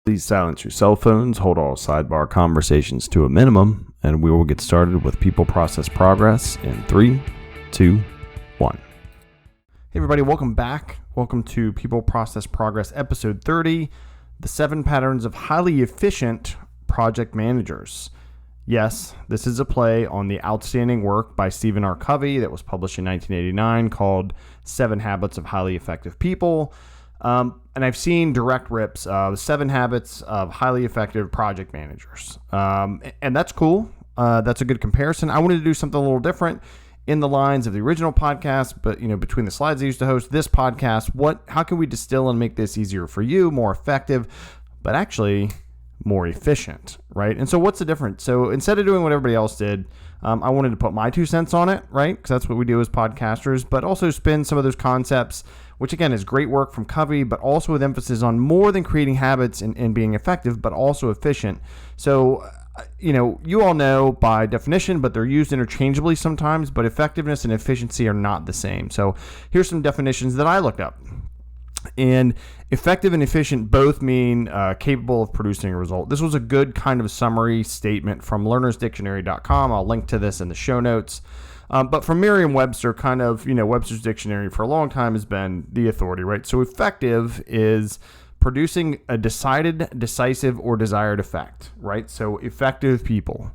Please silence your cell phones, hold all sidebar conversations to a minimum, and we will get started with People Process Progress in 3, 2, 1. Hey everybody, welcome back. Welcome to People Process Progress episode 30, the 7 patterns of highly efficient project managers. Yes, this is a play on the outstanding work by Stephen R. Covey that was published in 1989 called 7 Habits of Highly Effective People. And I've seen direct rips of 7 habits of highly effective project managers. And that's cool. That's a good comparison. I wanted to do something a little different in the lines of the original podcast, but between the slides I used to host this podcast, how can we distill and make this easier for you, more effective, but actually more efficient, right? And so what's the difference? So instead of doing what everybody else did, I wanted to put my 2 cents on it, right? Because that's what we do as podcasters, but also spin some of those concepts, which again is great work from Covey, but also with emphasis on more than creating habits and being effective, but also efficient. So, you all know by definition, but they're used interchangeably sometimes, but effectiveness and efficiency are not the same. So here's some definitions that I looked up. And effective and efficient both mean capable of producing a result. This was a good kind of summary statement from learnersdictionary.com. I'll link to this in the show notes. But from Merriam-Webster, Webster's dictionary for a long time has been the authority, right? So effective is producing a decided, decisive, or desired effect, right? So effective people.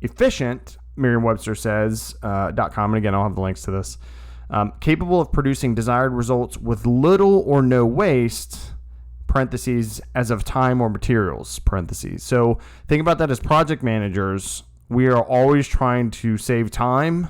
Efficient, Merriam-Webster says, .com, and again, I'll have the links to this. Capable of producing desired results with little or no waste, parentheses, as of time or materials, parentheses. So think about that as project managers. We are always trying to save time,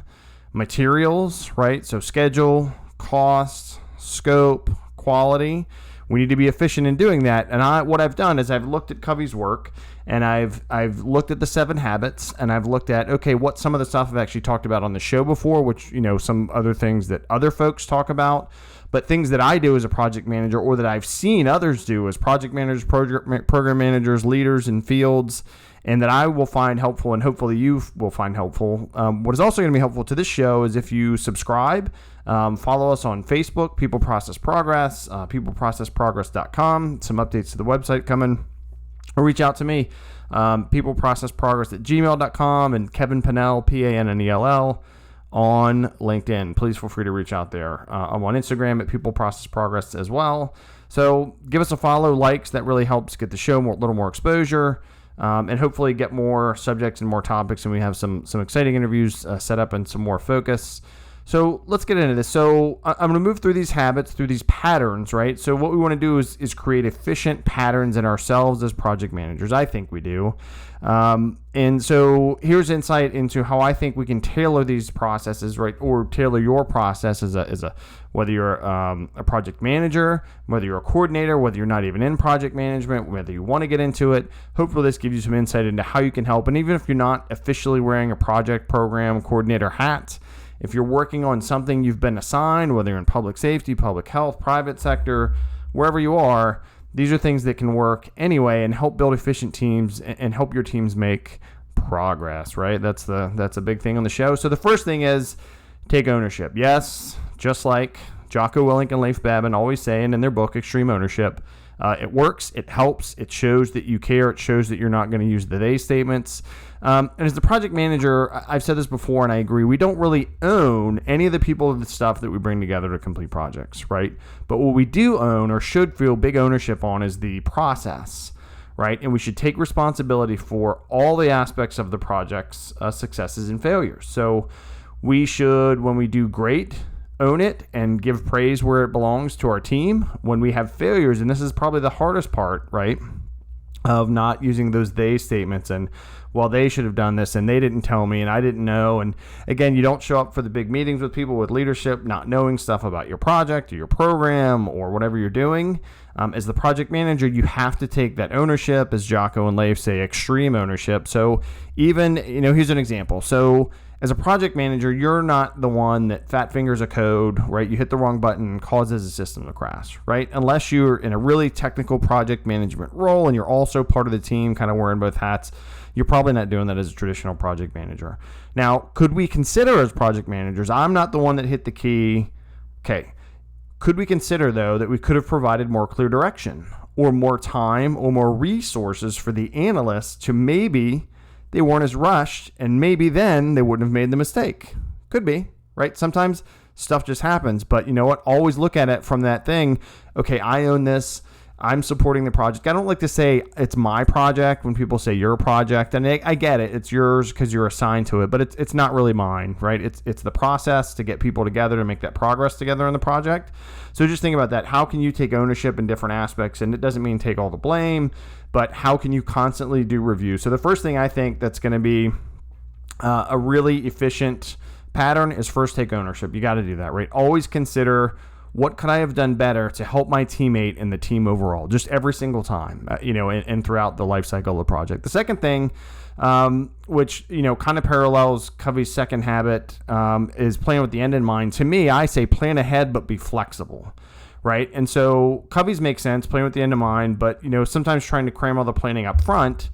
materials, right? So schedule, cost, scope, quality. We need to be efficient in doing that. And what I've done is I've looked at Covey's work, and I've looked at the 7 habits, and I've looked at, what some of the stuff I've actually talked about on the show before, which, some other things that other folks talk about, but things that I do as a project manager or that I've seen others do as project managers, program managers, leaders in fields, and that I will find helpful, and hopefully you will find helpful. What is also going to be helpful to this show is if you subscribe, follow us on Facebook, People Process Progress, peopleprocessprogress.com, some updates to the website coming, or reach out to me, peopleprocessprogress@gmail.com, and Kevin Pennell, Pannell, on LinkedIn. Please feel free to reach out there. I'm on Instagram at People Process Progress as well. So give us a follow, likes. That really helps get the show a little more exposure. And hopefully get more subjects and more topics, and we have some exciting interviews set up and some more focus. So let's get into this. So I'm going to move through these habits, through these patterns, right? So what we want to do is create efficient patterns in ourselves as project managers. I think we do. And so here's insight into how I think we can tailor these processes, right? Or tailor your process as a whether you're a project manager, whether you're a coordinator, whether you're not even in project management, whether you want to get into it. Hopefully this gives you some insight into how you can help. And even if you're not officially wearing a project program coordinator hat, if you're working on something you've been assigned, whether you're in public safety, public health, private sector, wherever you are, these are things that can work anyway and help build efficient teams and help your teams make progress, right? That's a big thing on the show. So the first thing is take ownership. Yes, just like Jocko Willink and Leif Babin always say in their book, Extreme Ownership, it works, it helps, it shows that you care, it shows that you're not going to use the they statements. And as the project manager, I've said this before and I agree, we don't really own any of the people or the stuff that we bring together to complete projects, right? But what we do own or should feel big ownership on is the process, right? And we should take responsibility for all the aspects of the project's successes and failures. So we should, when we do great, own it and give praise where it belongs to our team. When we have failures, and this is probably the hardest part, right, of not using those they statements and, well, they should have done this and they didn't tell me and I didn't know. And again, you don't show up for the big meetings with people with leadership not knowing stuff about your project or your program or whatever you're doing. As the project manager, you have to take that ownership, as Jocko and Leif say, extreme ownership. So even, here's an example. So as a project manager, you're not the one that fat fingers a code, right? You hit the wrong button and causes a system to crash, right? Unless you're in a really technical project management role and you're also part of the team, kind of wearing both hats, you're probably not doing that as a traditional project manager. Now, could we consider as project managers, I'm not the one that hit the key. Okay. Could we consider, though, that we could have provided more clear direction or more time or more resources for the analysts to maybe they weren't as rushed, and maybe then they wouldn't have made the mistake. Could be, right? Sometimes stuff just happens, but you know what? Always look at it from that thing. Okay, I own this. I'm supporting the project. I don't like to say it's my project when people say your project, and I get it. It's yours because you're assigned to it, but it's not really mine, right? It's the process to get people together to make that progress together on the project. So just think about that. How can you take ownership in different aspects? And it doesn't mean take all the blame, but how can you constantly do reviews? So the first thing I think that's going to be a really efficient pattern is first take ownership. You got to do that, right? Always consider, what could I have done better to help my teammate and the team overall, just every single time, and throughout the life cycle of the project. The second thing, which, kind of parallels Covey's second habit, is plan with the end in mind. To me, I say plan ahead, but be flexible, right? And so Covey's makes sense, plan with the end in mind, but, sometimes trying to cram all the planning up front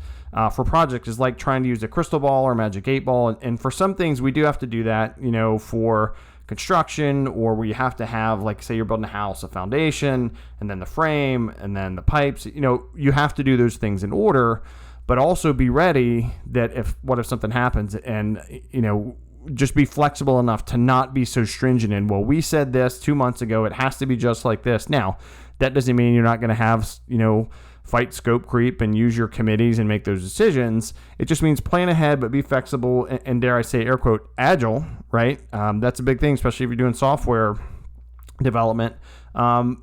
for projects is like trying to use a crystal ball or magic 8 ball. And for some things, we do have to do that, for construction, or where you have to have, like, say you're building a house, a foundation, and then the frame, and then the pipes. You have to do those things in order, but also be ready that what if something happens, and just be flexible enough to not be so stringent in, well, we said this 2 months ago, it has to be just like this. Now, that doesn't mean you're not going to have fight scope creep and use your committees and make those decisions. It just means plan ahead, but be flexible and dare I say, air quote, agile, right? That's a big thing, especially if you're doing software development. Again,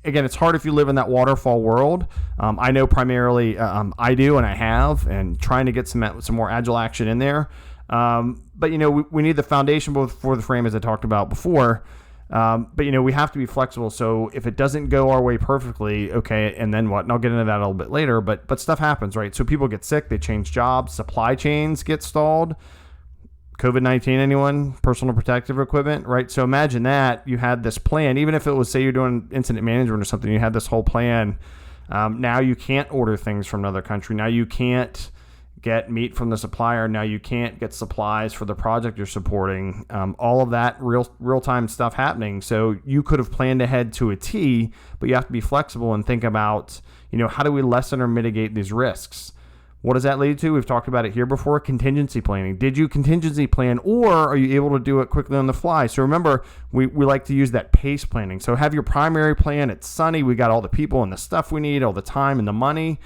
it's hard if you live in that waterfall world. I know primarily I do, and I have, and trying to get some more agile action in there. But we need the foundation for the frame, as I talked about before. But we have to be flexible. So if it doesn't go our way perfectly, okay, and then what? And I'll get into that a little bit later, but stuff happens, right? So people get sick, they change jobs, supply chains get stalled. COVID-19, anyone? Personal protective equipment, right? So imagine that you had this plan, even if it was, say you're doing incident management or something, you had this whole plan. Now you can't order things from another country. Now you can't get meat from the supplier. Now you can't get supplies for the project you're supporting. All of that real-time stuff happening. So you could have planned ahead to a T, but you have to be flexible and think about, how do we lessen or mitigate these risks? What does that lead to? We've talked about it here before. Contingency planning. Did you contingency plan, or are you able to do it quickly on the fly? So remember, we like to use that pace planning. So have your primary plan. It's sunny. We got all the people and the stuff we need, all the time and the money.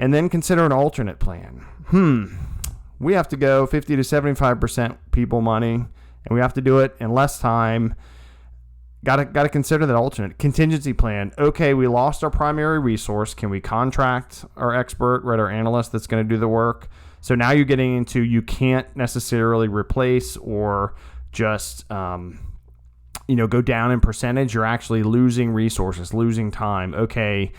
And then consider an alternate plan. We have to go 50 to 75% people money, and we have to do it in less time. Got to consider that alternate contingency plan. Okay, we lost our primary resource. Can we contract our expert, right, our analyst that's going to do the work? So now you're getting into, you can't necessarily replace or just go down in percentage. You're actually losing resources, losing time. Okay,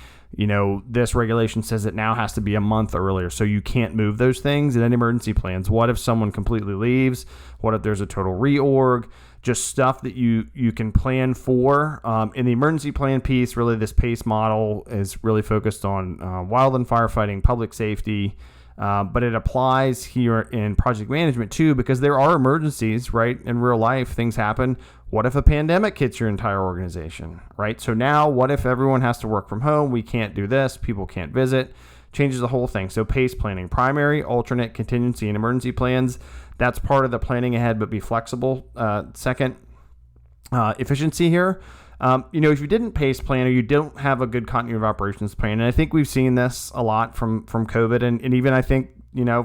this regulation says it now has to be a month earlier, so you can't move those things. And then emergency plans. What if someone completely leaves? What if there's a total reorg? Just stuff that you can plan for. In the emergency plan piece, really this PACE model is really focused on wildland firefighting, public safety, but it applies here in project management too, because there are emergencies, right? In real life, things happen. What if a pandemic hits your entire organization, right? So now what if everyone has to work from home? We can't do this. People can't visit. Changes the whole thing. So PACE planning, primary, alternate, contingency, and emergency plans. That's part of the planning ahead, but be flexible. Second, efficiency here. If you didn't PACE plan, or you don't have a good continuity of operations plan, and I think we've seen this a lot from COVID, and even I think,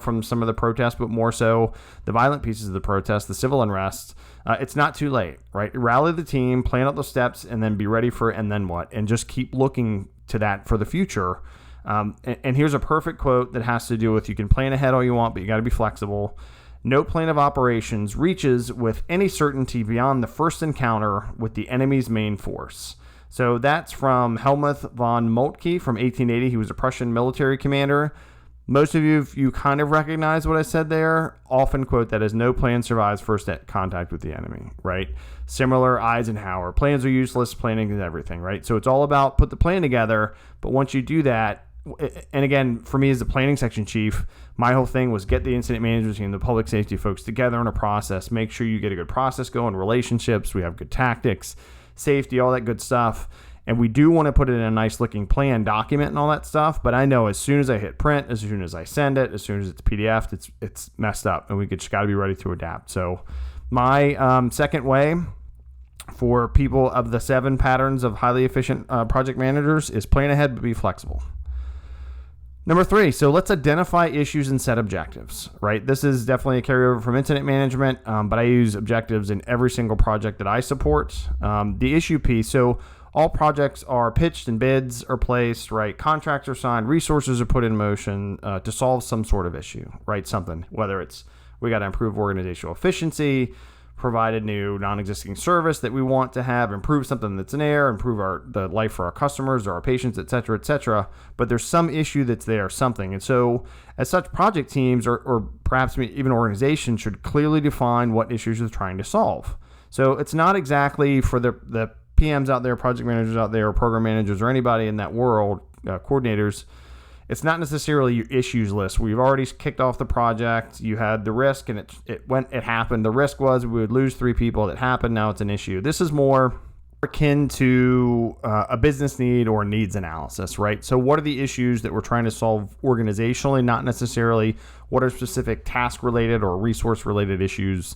from some of the protests, but more so the violent pieces of the protest, the civil unrest, it's not too late, right? Rally the team, plan out the steps, and then be ready for it, and then what? And just keep looking to that for the future. And here's a perfect quote that has to do with, you can plan ahead all you want, but you got to be flexible. No plan of operations reaches with any certainty beyond the first encounter with the enemy's main force. So that's from Helmuth von Moltke from 1880. He was a Prussian military commander. Most of you, if you kind of recognize what I said there, often quote that as no plan survives first contact with the enemy, right? Similar, Eisenhower. Plans are useless, planning is everything, right? So it's all about put the plan together, but once you do that, and again, for me as the planning section chief, my whole thing was get the incident management team, the public safety folks together on a process, make sure you get a good process going, relationships, we have good tactics, safety, all that good stuff. And we do want to put it in a nice looking plan document and all that stuff. But I know as soon as I hit print, as soon as I send it, as soon as it's PDF, it's messed up, and we just got to be ready to adapt. So my second way for people of the 7 patterns of highly efficient project managers is plan ahead but be flexible. Number 3, so let's identify issues and set objectives, right? This is definitely a carryover from incident management, but I use objectives in every single project that I support. The issue piece, so all projects are pitched and bids are placed, right? Contracts are signed, resources are put in motion to solve some sort of issue, right? Something, whether it's we got to improve organizational efficiency, provide a new non-existing service that we want to have, improve something that's in there, improve the life for our customers or our patients, et cetera, et cetera. But there's some issue that's there, something. And so as such, project teams or perhaps even organizations should clearly define what issues they're trying to solve. So it's not exactly for the PMs out there, project managers out there, or program managers, or anybody in that world, coordinators. It's not necessarily your issues list. We've already kicked off the project. You had the risk, and it happened. The risk was we would lose 3 people. It happened. Now it's an issue. This is more akin to a business need or needs analysis, right? So what are the issues that we're trying to solve organizationally, not necessarily what are specific task-related or resource-related issues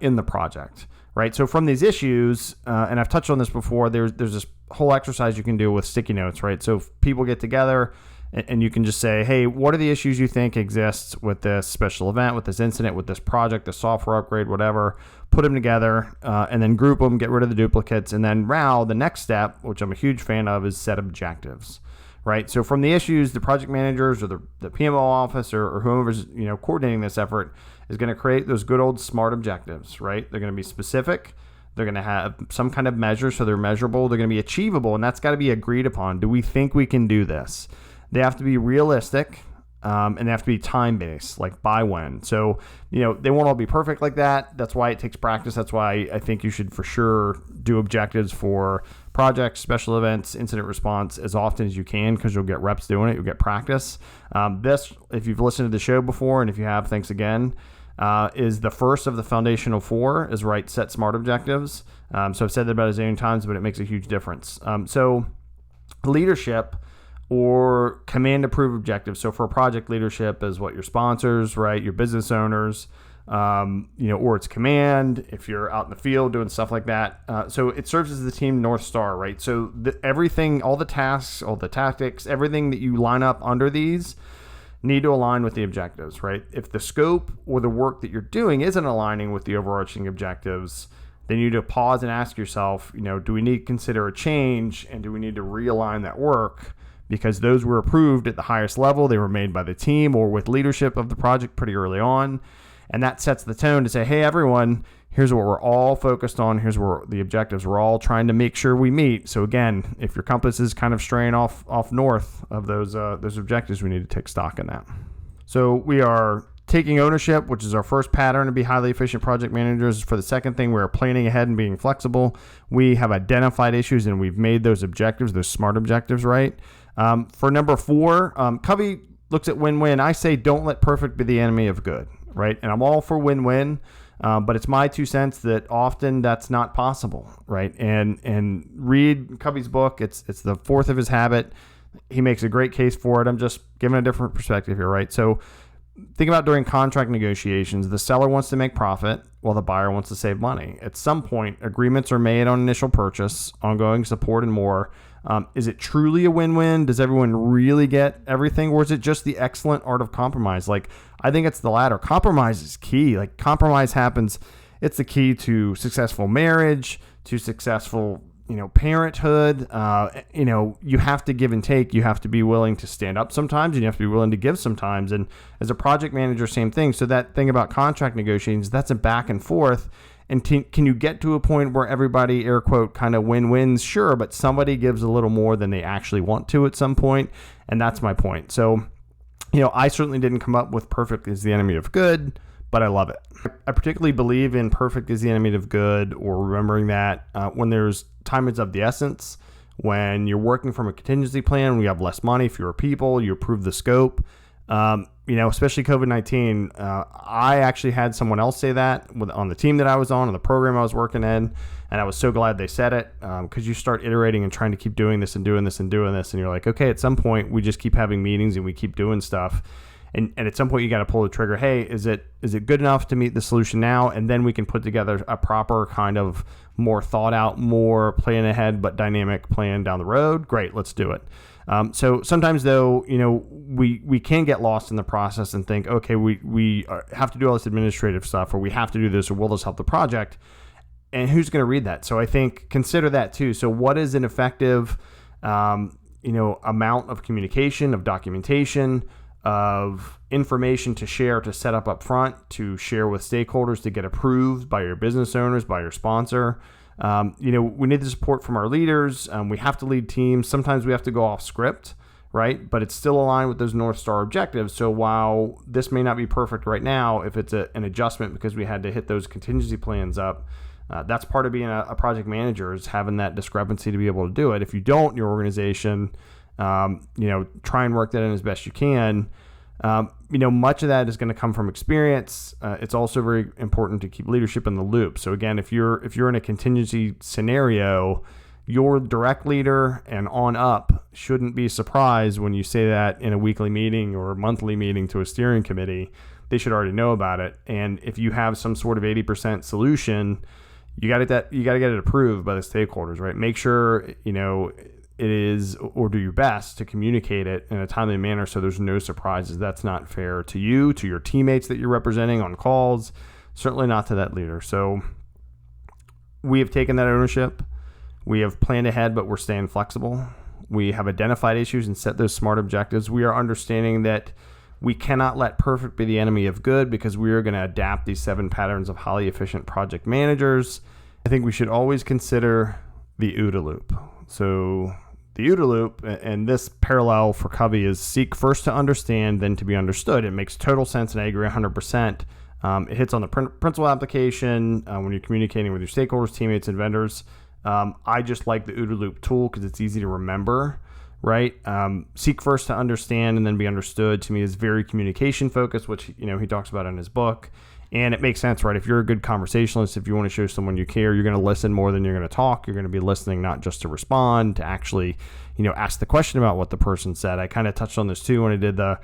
in the project, right? So from these issues, and I've touched on this before, there's this whole exercise you can do with sticky notes, right? So if people get together, and you can just say, hey, what are the issues you think exists with this special event, with this incident, with this project, the software upgrade, whatever, put them together and then group them, get rid of the duplicates. And then the next step, which I'm a huge fan of, is set objectives, right? So from the issues, the project managers or the PMO office or whoever's coordinating this effort is going to create those good old SMART objectives, right? They're going to be specific. They're going to have some kind of measure, so they're measurable. They're going to be achievable, and that's got to be agreed upon. Do we think we can do this? They have to be realistic, and they have to be time-based, like by when. So, they won't all be perfect like that. That's why it takes practice. That's why I think you should for sure do objectives for projects, special events, incident response as often as you can, because you'll get reps doing it. You'll get practice. This, if you've listened to the show before, and if you have, thanks again, is the first of the foundational 4 is set SMART objectives. So I've said that about a zillion times, but it makes a huge difference. So leadership or command approved objectives. So for project leadership is what your sponsors, right? Your business owners, or it's command if you're out in the field doing stuff like that. So it serves as the team North Star, right? So everything, all the tasks, all the tactics, everything that you line up under these need to align with the objectives, right? If the scope or the work that you're doing isn't aligning with the overarching objectives, then you need to pause and ask yourself, do we need to consider a change, and do we need to realign that work? Because those were approved at the highest level. They were made by the team or with leadership of the project pretty early on. And that sets the tone to say, hey, everyone, here's what we're all focused on. Here's where the objectives we're all trying to make sure we meet. So again, if your compass is kind of straying off north of those objectives, we need to take stock in that. So we are taking ownership, which is our first pattern to be highly efficient project managers. For the second thing, we're planning ahead and being flexible. We have identified issues and we've made those objectives, those SMART objectives, right? For number 4, Covey looks at win-win. I say don't let perfect be the enemy of good, right? And I'm all for win-win, but it's my 2 cents that often that's not possible, right? And read Covey's book. It's the 4th of his habit. He makes a great case for it. I'm just giving a different perspective here, right? So think about during contract negotiations, the seller wants to make profit while the buyer wants to save money. At some point, agreements are made on initial purchase, ongoing support, and more. Is it truly a win-win? Does everyone really get everything? Or is it just the excellent art of compromise? I think it's the latter. Compromise is key. Compromise happens. It's the key to successful marriage, to successful, parenthood. You have to give and take. You have to be willing to stand up sometimes, and you have to be willing to give sometimes. And as a project manager, same thing. So that thing about contract negotiations, that's a back and forth. And can you get to a point where everybody, air quote, kind of win-wins? Sure, but somebody gives a little more than they actually want to at some point, and that's my point. So, I certainly didn't come up with perfect is the enemy of good, but I love it. I particularly believe in perfect is the enemy of good, or remembering that when there's time is of the essence, when you're working from a contingency plan, when you have less money, fewer people, you approve the scope. Especially COVID-19. I actually had someone else say that on the team that I was on the program I was working in. And I was so glad they said it, because you start iterating and trying to keep doing this and doing this and doing this. And you're like, okay, at some point we just keep having meetings and we keep doing stuff. And at some point you got to pull the trigger. Hey, is it good enough to meet the solution now? And then we can put together a proper kind of more thought out, more plan ahead, but dynamic plan down the road. Great, let's do it. So sometimes though, we can get lost in the process and think, okay, we have to do all this administrative stuff, or we have to do this, or will this help the project? And who's going to read that? So I think consider that too. So what is an effective, amount of communication, of documentation, of information to share, to set up front, to share with stakeholders, to get approved by your business owners, by your sponsor? We need the support from our leaders. We have to lead teams. Sometimes we have to go off script, right? But it's still aligned with those North Star objectives. So while this may not be perfect right now, if it's an adjustment because we had to hit those contingency plans up, that's part of being a project manager, is having that discrepancy to be able to do it. If you don't in your organization, try and work that in as best you can. Much of that is going to come from experience. It's also very important to keep leadership in the loop. So again, if you're in a contingency scenario, your direct leader and on up shouldn't be surprised when you say that in a weekly meeting or a monthly meeting to a steering committee. They should already know about it. And if you have some sort of 80% solution, you got to get it approved by the stakeholders, right? Make sure, it is, or do your best to communicate it in a timely manner so there's no surprises. That's not fair to you, to your teammates that you're representing on calls, certainly not to that leader. So we have taken that ownership. We have planned ahead, but we're staying flexible. We have identified issues and set those smart objectives. We are understanding that we cannot let perfect be the enemy of good, because we are going to adapt these 7 patterns of highly efficient project managers. I think we should always consider the OODA loop. So the OODA loop, and this parallel for Covey, is seek first to understand, then to be understood. It makes total sense, and I agree 100%. It hits on the principal application when you're communicating with your stakeholders, teammates, and vendors. I just like the OODA loop tool because it's easy to remember. Right? Seek first to understand and then be understood, to me, is very communication focused, which, he talks about in his book. And it makes sense, right? If you're a good conversationalist, if you want to show someone you care, you're going to listen more than you're going to talk. You're going to be listening, not just to respond, to actually, ask the question about what the person said. I kind of touched on this too when I did the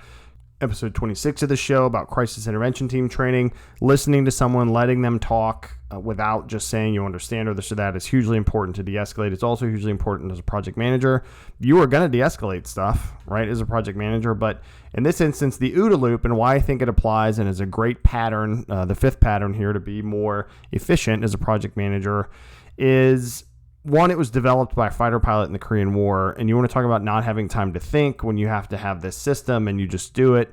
episode 26 of the show about crisis intervention team training. Listening to someone, letting them talk without just saying you understand or this or that is hugely important to de-escalate. It's also hugely important as a project manager. You are going to de-escalate stuff, right, as a project manager. But in this instance, the OODA loop, and why I think it applies and is a great pattern, the 5th pattern here to be more efficient as a project manager, is one, it was developed by a fighter pilot in the Korean War, and you want to talk about not having time to think when you have to have this system and you just do it.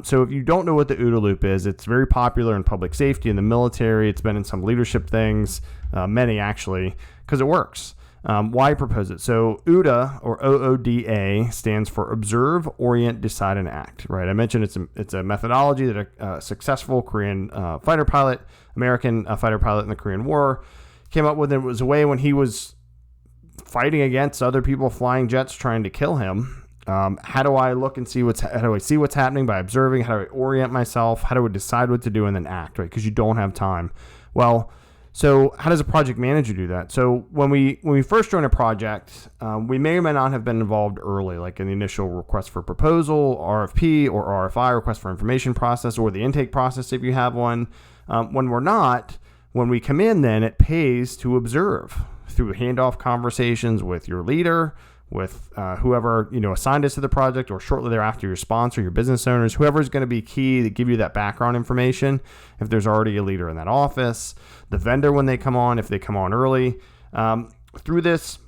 So if you don't know what the OODA loop is, it's very popular in public safety, in the military. It's been in some leadership things, many actually, because it works. Why propose it? So OODA, or OODA, stands for Observe, Orient, Decide, and Act. Right? I mentioned it's a methodology that a successful Korean fighter pilot, American fighter pilot in the Korean War, came up with. It was a way when he was fighting against other people flying jets trying to kill him. How do I look and see how do I see what's happening by observing? How do I orient myself? How do I decide what to do and then act, right? Because you don't have time. Well, so how does a project manager do that? So when we first join a project, we may or may not have been involved early, like in the initial request for proposal, RFP or RFI, request for information process, or the intake process if you have one. When we're not, when we come in, then it pays to observe through handoff conversations with your leader, with whoever assigned us to the project, or shortly thereafter your sponsor, your business owners, whoever is going to be key to give you that background information. If there's already a leader in that office, the vendor when they come on, if they come on early, through this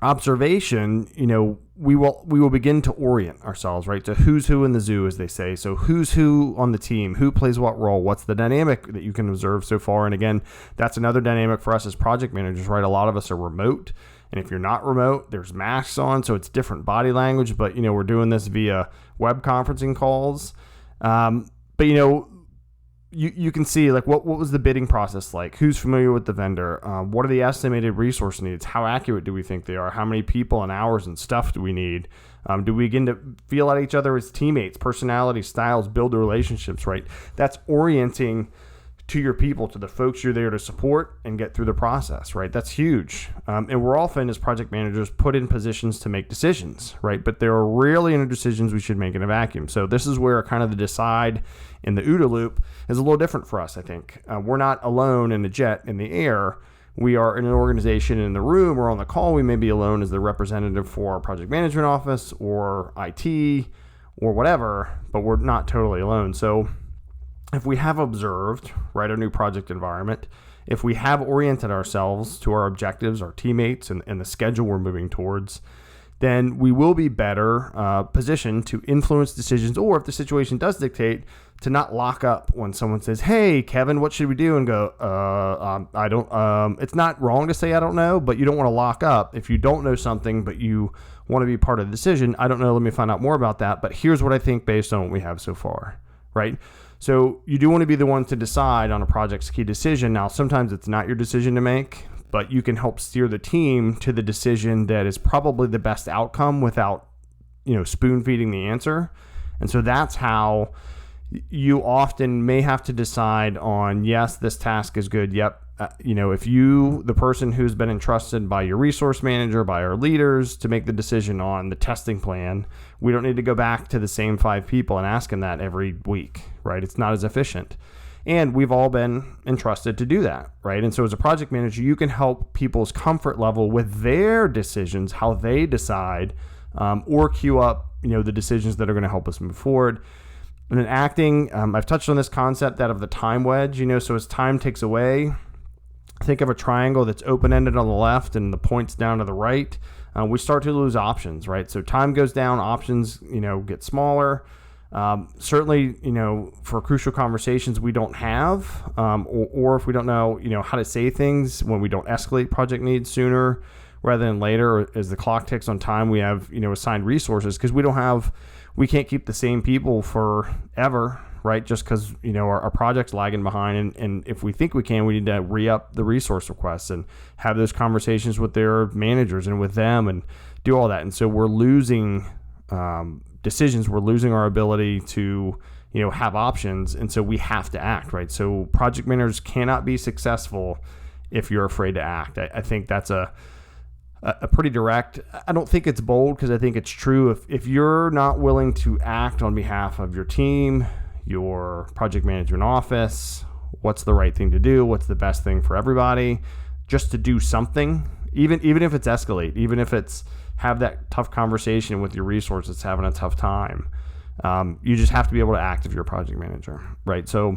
observation, we will begin to orient ourselves, right, to who's who in the zoo, as they say. So who's who on the team, who plays what role, what's the dynamic that you can observe so far. And again, that's another dynamic for us as project managers, right? A lot of us are remote. And if you're not remote, there's masks on, so it's different body language. But, we're doing this via web conferencing calls. But, you can see, like, what was the bidding process like? Who's familiar with the vendor? What are the estimated resource needs? How accurate do we think they are? How many people and hours and stuff do we need? Do we begin to feel at each other as teammates, personality, styles, build the relationships, right? That's orienting to your people, to the folks you're there to support and get through the process, right? That's huge. And we're often, as project managers, put in positions to make decisions, right? But there are rarely any decisions we should make in a vacuum. So this is where kind of the decide in the OODA loop is a little different for us, I think. We're not alone in a jet in the air. We are in an organization in the room or on the call. We may be alone as the representative for our project management office or IT or whatever, but we're not totally alone. So if we have observed, right, our new project environment, if we have oriented ourselves to our objectives, our teammates, and the schedule we're moving towards, then we will be better positioned to influence decisions, or if the situation does dictate, to not lock up when someone says, "Hey, Kevin, what should we do?" and go, I don't, it's not wrong to say I don't know, but you don't want to lock up. If you don't know something, but you want to be part of the decision, I don't know, let me find out more about that, but here's what I think based on what we have so far, right? So you do want to be the one to decide on a project's key decision. Now, sometimes it's not your decision to make, but you can help steer the team to the decision that is probably the best outcome without, spoon feeding the answer. And so that's how you often may have to decide on, yes, this task is good. Yep. If you, the person who's been entrusted by your resource manager, by our leaders to make the decision on the testing plan, we don't need to go back to the same 5 people and ask them that every week, right? It's not as efficient. And we've all been entrusted to do that, right? And so as a project manager, you can help people's comfort level with their decisions, how they decide, or queue up, the decisions that are going to help us move forward. And then acting, I've touched on this concept, that of the time wedge, so as time ticks away, think of a triangle that's open-ended on the left and the points down to the right. We start to lose options, right? So time goes down, options, get smaller. Certainly, for crucial conversations we don't have, or if we don't know, how to say things when we don't escalate project needs sooner rather than later, as the clock ticks on time, we have, assigned resources, because we can't keep the same people forever, right? Just because, our project's lagging behind. And if we think we can, we need to re-up the resource requests and have those conversations with their managers and with them and do all that. And so we're losing decisions. We're losing our ability to, have options. And so we have to act, right? So project managers cannot be successful if you're afraid to act. I think that's a pretty direct. I don't think it's bold, because I think it's true. If you're not willing to act on behalf of your team, your project management office, what's the right thing to do, what's the best thing for everybody, just to do something, even if it's escalate, even if it's have that tough conversation with your resources having a tough time, you just have to be able to act if you're a project manager, right? So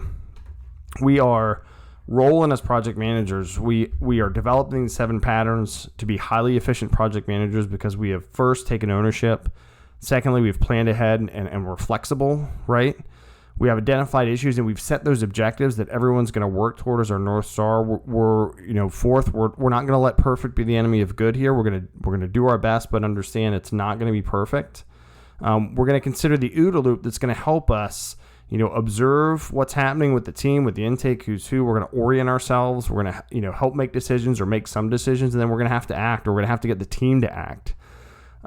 we are rolling as project managers. We are developing 7 patterns to be highly efficient project managers, because we have first taken ownership. Secondly, we've planned ahead and we're flexible, right? We have identified issues and we've set those objectives that everyone's going to work toward as our North Star. Fourth, we're not going to let perfect be the enemy of good here. We're going to do our best, but understand it's not going to be perfect. We're going to consider the OODA loop that's going to help us, observe what's happening with the team, with the intake, who's who. We're going to orient ourselves. We're going to, help make decisions or make some decisions, and then we're going to have to act, or we're going to have to get the team to act.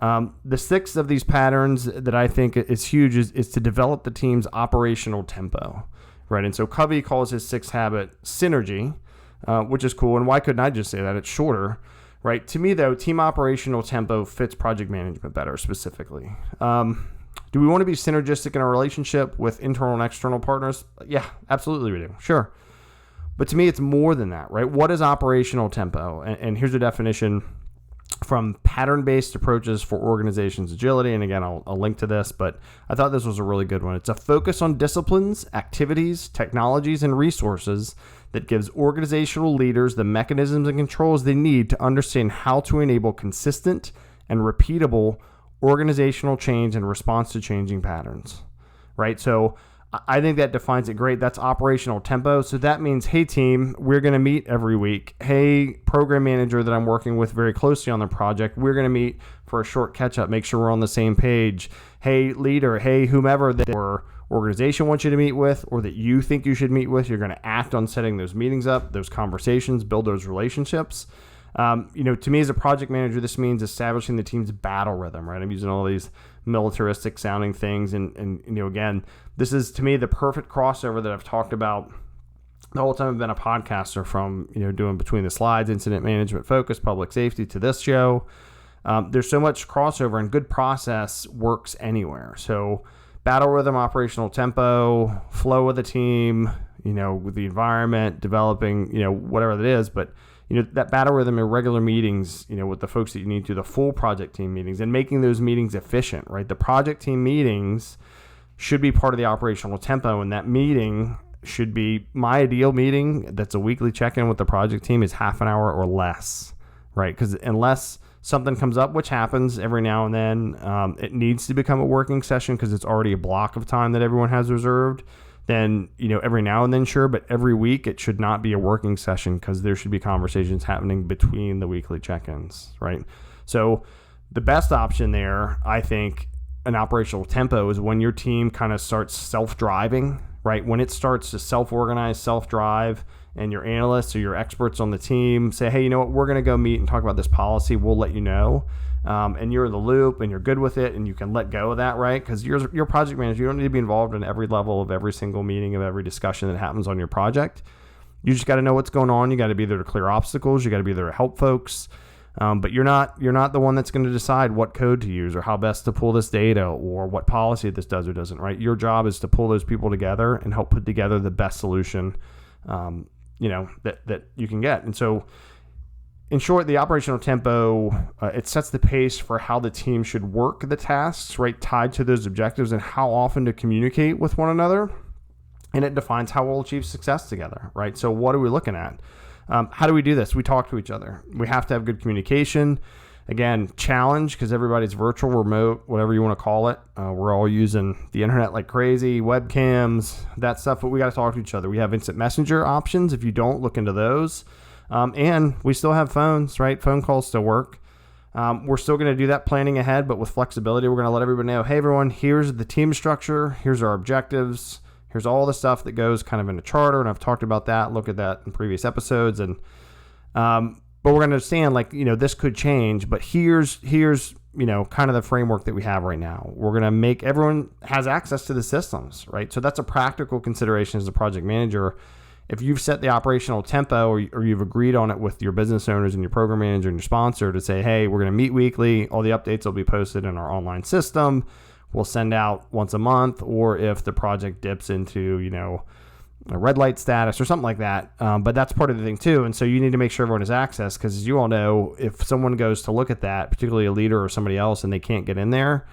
The 6th of these patterns that I think is huge is to develop the team's operational tempo, right? And so Covey calls his 6th habit synergy, which is cool. And why couldn't I just say that? It's shorter, right? To me, though, team operational tempo fits project management better specifically. Do we want to be synergistic in our relationship with internal and external partners? Yeah, absolutely we do. Sure. But to me, it's more than that, right? What is operational tempo? And here's a definition from pattern-based approaches for organizations agility. And again, I'll link to this, but I thought this was a really good one. It's a focus on disciplines, activities, technologies, and resources that gives organizational leaders the mechanisms and controls they need to understand how to enable consistent and repeatable organizational change in response to changing patterns, right? So I think that defines it great. That's operational tempo. So that means, hey team, we're going to meet every week. Hey program manager that I'm working with very closely on the project, we're going to meet for a short catch up, make sure we're on the same page. Hey leader, hey whomever that your organization wants you to meet with, or that you think you should meet with, you're going to act on setting those meetings up, those conversations, build those relationships. To me as a project manager, this means establishing the team's battle rhythm, right? I'm using all these militaristic sounding things. And again, this is to me the perfect crossover that I've talked about the whole time I've been a podcaster, from doing Between the Slides, incident management focus, public safety, to this show. There's so much crossover, and good process works anywhere. So battle rhythm, operational tempo, flow of the team, with the environment, developing, whatever that is. But, that battle rhythm and regular meetings, with the folks that you need to, the full project team meetings, and making those meetings efficient, right? The project team meetings should be part of the operational tempo, and that meeting should be, my ideal meeting that's a weekly check-in with the project team is half an hour or less, right? Because unless something comes up, which happens every now and then, it needs to become a working session because it's already a block of time that everyone has reserved. Then, every now and then, sure, but every week it should not be a working session, because there should be conversations happening between the weekly check-ins, right? So the best option there, I think, an operational tempo, is when your team kind of starts self-driving, right? When it starts to self-organize, self-drive, and your analysts or your experts on the team say, hey, we're going to go meet and talk about this policy. We'll let you know. And you're in the loop and you're good with it, and you can let go of that, right? Because you're project manager. You don't need to be involved in every level of every single meeting, of every discussion that happens on your project. You just got to know what's going on. You got to be there to clear obstacles. You got to be there to help folks. But you're not the one that's going to decide what code to use or how best to pull this data or what policy this does or doesn't, right? Your job is to pull those people together and help put together the best solution, that you can get. And so, in short, the operational tempo, it sets the pace for how the team should work the tasks, right, tied to those objectives, and how often to communicate with one another. And it defines how we'll achieve success together, right? So what are we looking at? How do we do this? We talk to each other. We have to have good communication. Again, challenge, because everybody's virtual, remote, whatever you want to call it. We're all using the internet like crazy, webcams, that stuff, but we got to talk to each other. We have instant messenger options. If you don't, look into those. And we still have phones, right? Phone calls still work. We're still going to do that planning ahead, but with flexibility. We're going to let everybody know, hey, everyone, here's the team structure. Here's our objectives. Here's all the stuff that goes kind of in a charter, and I've talked about that. Look at that in previous episodes, and but we're going to understand, this could change. But here's kind of the framework that we have right now. We're going to make everyone has access to the systems, right? So that's a practical consideration as a project manager. If you've set the operational tempo, or you've agreed on it with your business owners and your program manager and your sponsor to say, hey, we're going to meet weekly. All the updates will be posted in our online system. We'll send out once a month, or if the project dips into, a red light status or something like that. But that's part of the thing too. And so you need to make sure everyone has access, because as you all know, if someone goes to look at that, particularly a leader or somebody else, and they can't get in there,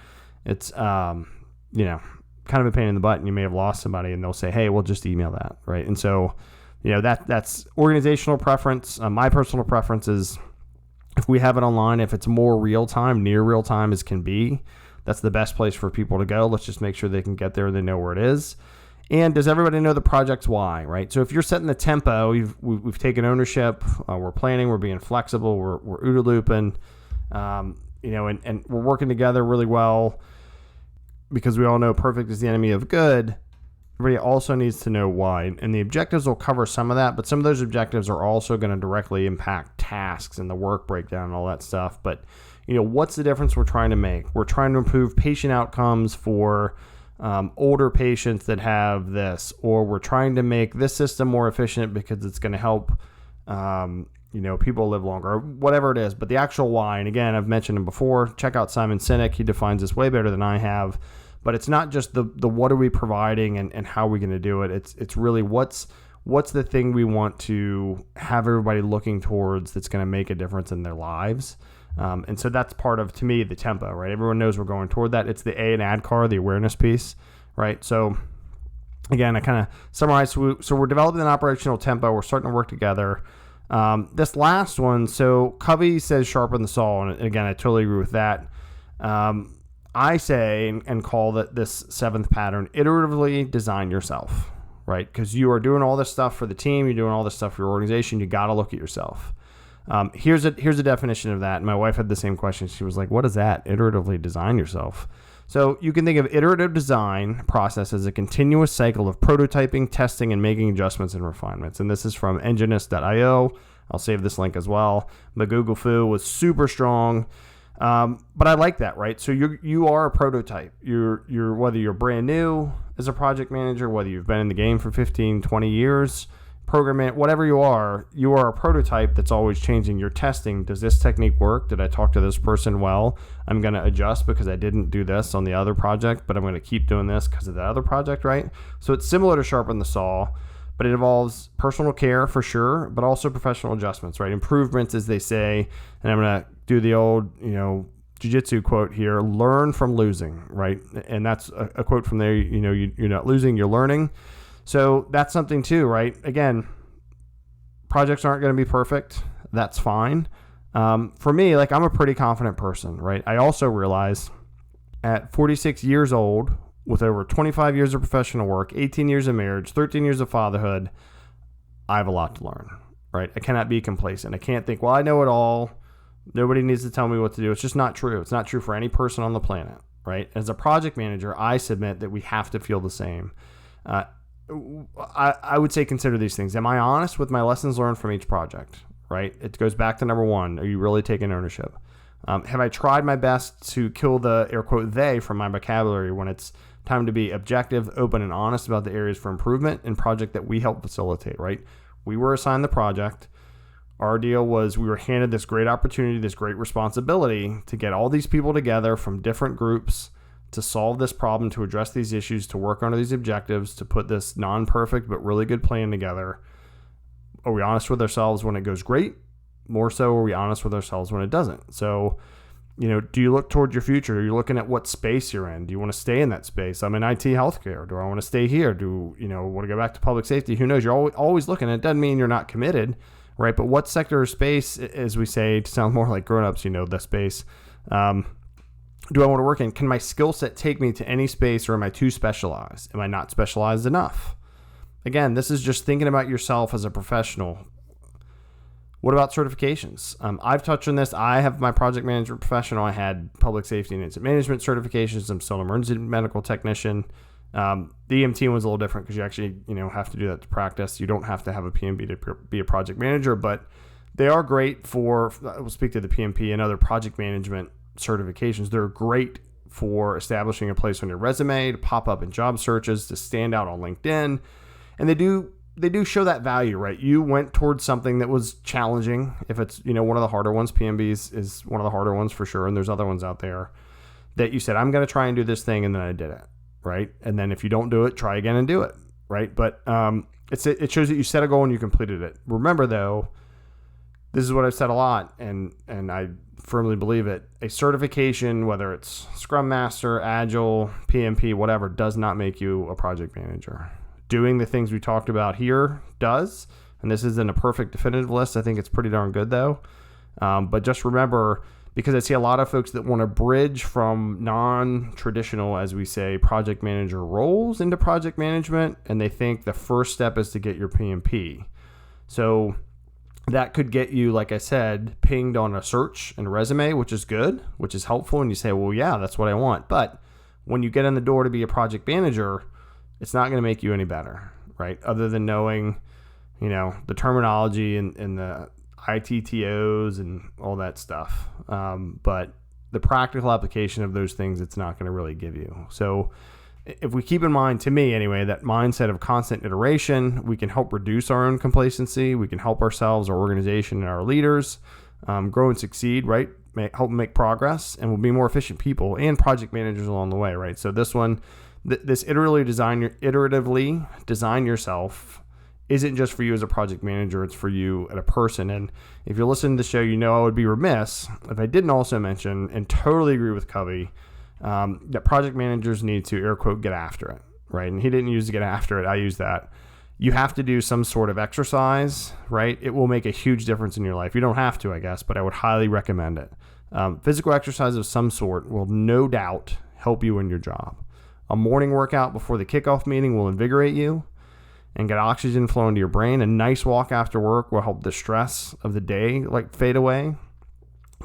it's, kind of a pain in the butt, and you may have lost somebody, and they'll say, hey, we'll just email that. Right. And so, that's organizational preference. My personal preference is, if we have it online, if it's more real time, near real time as can be, that's the best place for people to go. Let's just make sure they can get there and they know where it is. And does everybody know the project's why, right? So if you're setting the tempo, we've taken ownership, we're planning, we're being flexible, we're OODA looping, and we're working together really well, because we all know perfect is the enemy of good. Everybody also needs to know why. And the objectives will cover some of that, but some of those objectives are also going to directly impact tasks and the work breakdown and all that stuff. But what's the difference we're trying to make? We're trying to improve patient outcomes for older patients that have this, or we're trying to make this system more efficient because it's going to help, people live longer, or whatever it is. But the actual why, and again, I've mentioned him before, check out Simon Sinek. He defines this way better than I have. But it's not just the what are we providing and how are we going to do it. It's really what's the thing we want to have everybody looking towards that's going to make a difference in their lives. And so that's part of, to me, the tempo, right? Everyone knows we're going toward that. It's the A and ADCAR, the awareness piece, right? So again, I kind of summarized. So we're developing an operational tempo. We're starting to work together. This last one, so Covey says sharpen the saw. And again, I totally agree with that. I say and call that this seventh pattern, iteratively design yourself, right? Because you are doing all this stuff for the team. You're doing all this stuff for your organization. You got to look at yourself. Here's a definition of that. And my wife had the same question. She was like, what is that? Iteratively design yourself. So you can think of iterative design process as a continuous cycle of prototyping, testing, and making adjustments and refinements. And this is from enginist.io. I'll save this link as well. Magugu Fu was super strong. But I like that, right? So you are a prototype. You're whether you're brand new as a project manager, whether you've been in the game for 15, 20 years, programming, whatever you are a prototype that's always changing. You're testing. Does this technique work? Did I talk to this person well? I'm going to adjust because I didn't do this on the other project, but I'm going to keep doing this because of the other project, right? So it's similar to sharpen the saw, but it involves personal care for sure, but also professional adjustments, right? Improvements, as they say. And I'm going to do the old, jiu-jitsu quote here, learn from losing, right? And that's a quote from there, you're not losing, you're learning. So that's something too, right? Again, projects aren't going to be perfect. That's fine. For me, I'm a pretty confident person, right? I also realize at 46 years old, with over 25 years of professional work, 18 years of marriage, 13 years of fatherhood, I have a lot to learn, right? I cannot be complacent. I can't think, well, I know it all. Nobody needs to tell me what to do. It's just not true. It's not true for any person on the planet, right? As a project manager, I submit that we have to feel the same. I would say consider these things. Am I honest with my lessons learned from each project, right? It goes back to number one. Are you really taking ownership? Have I tried my best to kill the air quote they from my vocabulary when it's time to be objective, open, and honest about the areas for improvement in project that we help facilitate, right? We were assigned the project. Our deal was we were handed this great opportunity, this great responsibility to get all these people together from different groups to solve this problem, to address these issues, to work on these objectives, to put this non-perfect but really good plan together. Are we honest with ourselves when it goes great? More so, are we honest with ourselves when it doesn't? So, do you look toward your future? Are you looking at what space you're in? Do you want to stay in that space? I'm in IT healthcare. Do I want to stay here? Want to go back to public safety? Who knows? You're always looking. It doesn't mean you're not committed, right? But what sector or space, as we say, to sound more like grown-ups, the space, do I want to work in? Can my skill set take me to any space, or am I too specialized? Am I not specialized enough? Again, this is just thinking about yourself as a professional. What about certifications? I've touched on this. I have my project management professional. I had public safety and incident management certifications. I'm still an emergency medical technician. The EMT one's a little different because you actually, have to do that to practice. You don't have to have a PMP to be a project manager, but they are great for, we'll speak to the PMP and other project management certifications. They're great for establishing a place on your resume, to pop up in job searches, to stand out on LinkedIn. And they do show that value, right? You went towards something that was challenging. If it's, one of the harder ones, PMBs is one of the harder ones for sure. And there's other ones out there that you said, I'm going to try and do this thing. And then I did it. Right. And then if you don't do it, try again and do it. Right. But it shows that you set a goal and you completed it. Remember though, this is what I've said a lot, and I firmly believe it. A certification, whether it's Scrum Master, Agile, PMP, whatever, does not make you a project manager. Doing the things we talked about here does, and this isn't a perfect definitive list. I think it's pretty darn good though. But just remember, because I see a lot of folks that want to bridge from non-traditional, as we say, project manager roles into project management, and they think the first step is to get your PMP. So that could get you, like I said, pinged on a search and resume, which is good, which is helpful. And you say, well, yeah, that's what I want. But when you get in the door to be a project manager, it's not going to make you any better, right? Other than knowing, the terminology and the ITTOs and all that stuff. But the practical application of those things, it's not going to really give you. So if we keep in mind, to me anyway, that mindset of constant iteration, we can help reduce our own complacency. We can help ourselves, our organization, and our leaders grow and succeed, right? Help make progress, and we'll be more efficient people and project managers along the way, right? So this one, this iteratively design yourself isn't just for you as a project manager, it's for you as a person. And if you listen to the show, I would be remiss if I didn't also mention, and totally agree with Covey, that project managers need to, air quote, get after it, right? And he didn't use to get after it. I use that. You have to do some sort of exercise, right? It will make a huge difference in your life. You don't have to, I guess, but I would highly recommend it. Physical exercise of some sort will no doubt help you in your job. A morning workout before the kickoff meeting will invigorate you and get oxygen flowing to your brain. A nice walk after work will help the stress of the day fade away.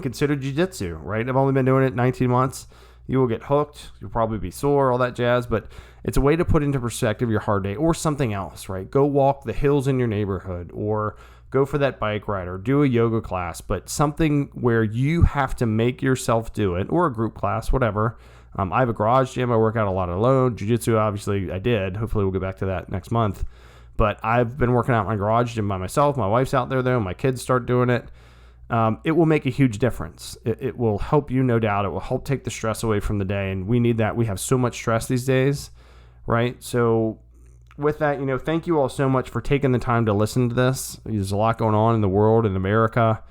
Consider jiu-jitsu, right? I've only been doing it 19 months. You will get hooked. You'll probably be sore, all that jazz, but it's a way to put into perspective your hard day or something else, right? Go walk the hills in your neighborhood or go for that bike ride or do a yoga class, but something where you have to make yourself do it, or a group class, whatever. I have a garage gym. I work out a lot alone. Jiu-jitsu, obviously, I did. Hopefully, we'll get back to that next month. But I've been working out in my garage gym by myself. My wife's out there, though. My kids start doing it. It will make a huge difference. It will help you, no doubt. It will help take the stress away from the day, and we need that. We have so much stress these days, right? So with that, thank you all so much for taking the time to listen to this. There's a lot going on in the world, in America.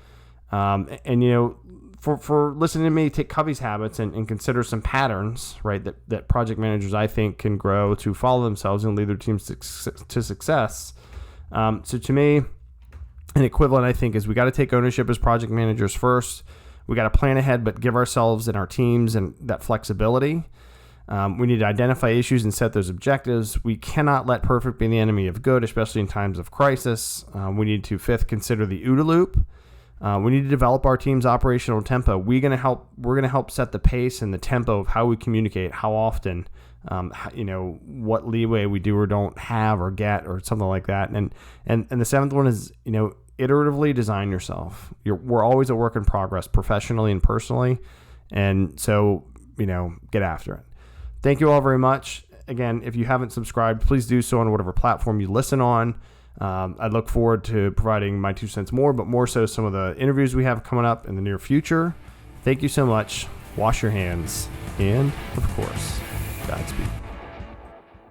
For listening to me take Covey's habits and consider some patterns, right, that project managers, I think, can grow to follow themselves and lead their teams to success. So to me, an equivalent, I think, is we got to take ownership as project managers first. We got to plan ahead, but give ourselves and our teams and that flexibility. We need to identify issues and set those objectives. We cannot let perfect be the enemy of good, especially in times of crisis. We need to, fifth, consider the OODA loop. We need to develop our team's operational tempo. We're going to help set the pace and the tempo of how we communicate, how often, what leeway we do or don't have or get or something like that. And the seventh one is, iteratively design yourself. We're always a work in progress, professionally and personally. And so, get after it. Thank you all very much. Again, if you haven't subscribed, please do so on whatever platform you listen on. I look forward to providing my 2 cents more, but more so some of the interviews we have coming up in the near future. Thank you so much. Wash your hands. And, of course, Godspeed.